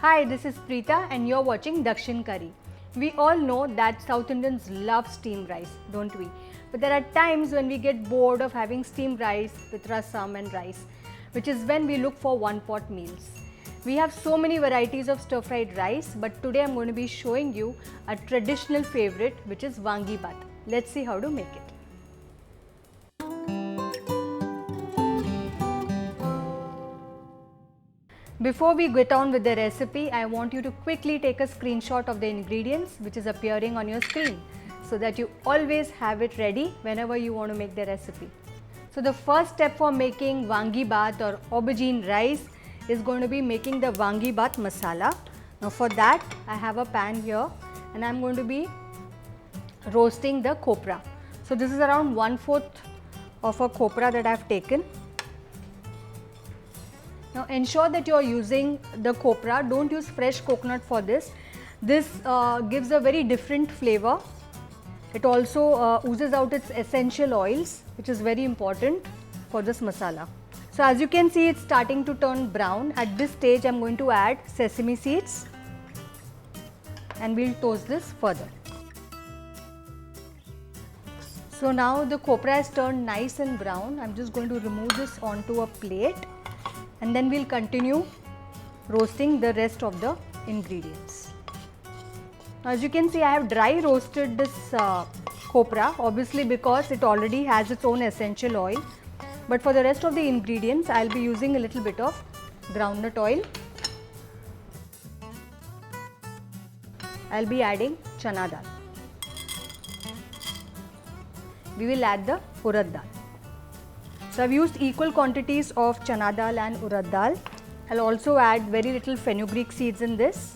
Hi, this is Preetha and you're watching Dakshin Curry. We all know that South Indians love steamed rice, don't we? But there are times when we get bored of having steamed rice with rasam and rice, which is when we look for one-pot meals. We have so many varieties of stir-fried rice, but today I'm going to be showing you a traditional favorite, which is Vangi Bhat. Let's see how to make it. Before we get on with the recipe, I want you to quickly take a screenshot of the ingredients which is appearing on your screen so that you always have it ready whenever you want to make the recipe. So the first step for making Vangi Bhat or aubergine rice is going to be making the Vangi Bhat masala. Now for that I have a pan here and I'm going to be roasting the kopra. So this is around 1/4 of a kopra that I have taken. Now ensure that you are using the kopra, don't use fresh coconut for this. This gives a very different flavor. It also oozes out its essential oils, which is very important for this masala. So as you can see, it's starting to turn brown. At this stage I'm going to add sesame seeds and we'll toast this further. So now the kopra has turned nice and brown. I'm just going to remove this onto a plate. And then we'll continue roasting the rest of the ingredients. Now as you can see, I have dry roasted this kopra, obviously because it already has its own essential oil. But for the rest of the ingredients, I'll be using a little bit of groundnut oil. I'll be adding Chana Dal. We will add the Urad Dal. So I've used equal quantities of Chana Dal and Urad Dal. I'll also add very little fenugreek seeds in this.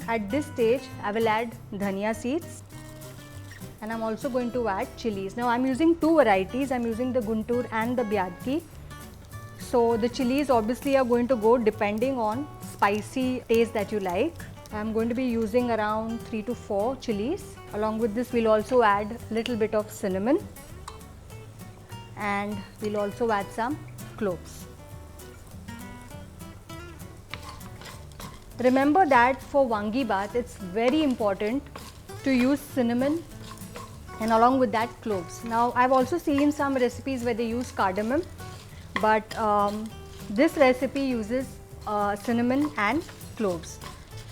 At this stage, I will add dhania seeds and I'm also going to add chilies. Now I'm using two varieties. I'm using the Guntur and the Byadki. So the chilies obviously are going to go depending on spicy taste that you like. I'm going to be using around 3 to 4 chilies. Along with this, we'll also add a little bit of cinnamon. And we'll also add some cloves. Remember that for Vangi Bhat, it's very important to use cinnamon and along with that cloves. Now I've also seen some recipes where they use cardamom, but this recipe uses cinnamon and cloves.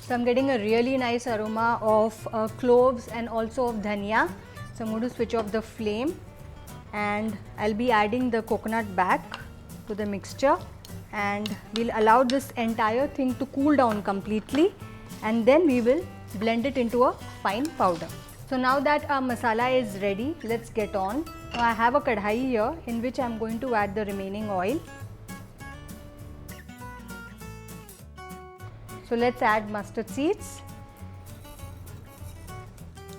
So I'm getting a really nice aroma of cloves and also of dhania. So I'm going to switch off the flame. And I'll be adding the coconut back to the mixture and we'll allow this entire thing to cool down completely and then we will blend it into a fine powder. So now that our masala is ready, let's get on. Now I have a kadhai here in which I'm going to add the remaining oil. So let's add mustard seeds.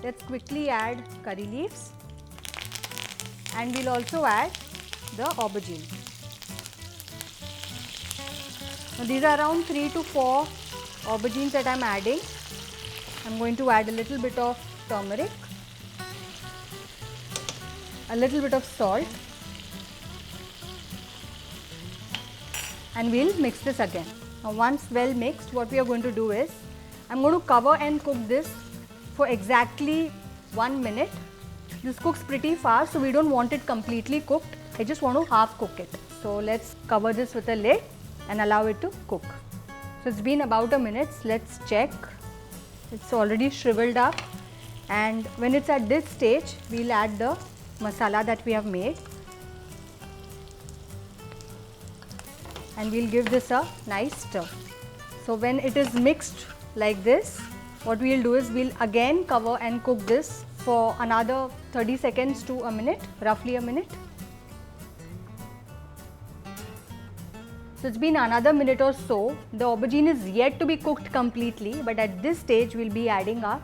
Let's quickly add curry leaves. And we'll also add the aubergine. Now these are around 3 to 4 aubergines that I'm adding. I'm going to add a little bit of turmeric, a little bit of salt, and we'll mix this again. Now once well mixed, what we are going to do is, I'm going to cover and cook this for exactly 1 minute. This cooks pretty fast, so we don't want it completely cooked. I just want to half cook it. So let's cover this with a lid and allow it to cook. So it's been about a minute. Let's check. It's already shriveled up. And when it's at this stage, we'll add the masala that we have made. And we'll give this a nice stir. So when it is mixed like this, what we'll do is we'll again cover and cook this for another 30 seconds to a minute, roughly a minute. So it's been another minute or so. The aubergine is yet to be cooked completely, but at this stage we'll be adding our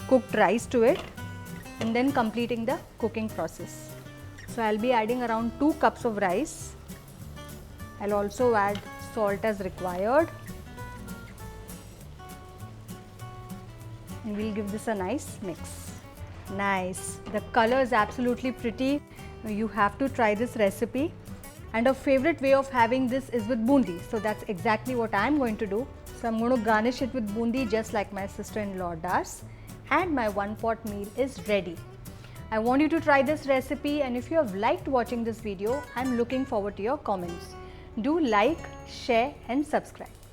cooked rice to it and then completing the cooking process. So I'll be adding around 2 cups of rice. I'll also add salt as required. And we'll give this a nice mix. Nice. The color is absolutely pretty. You have to try this recipe. And a favorite way of having this is with bundi. So that's exactly what I'm going to do. So I'm going to garnish it with bundi just like my sister-in-law does. And my one pot meal is ready. I want you to try this recipe, and if you have liked watching this video, I'm looking forward to your comments. Do like, share and subscribe.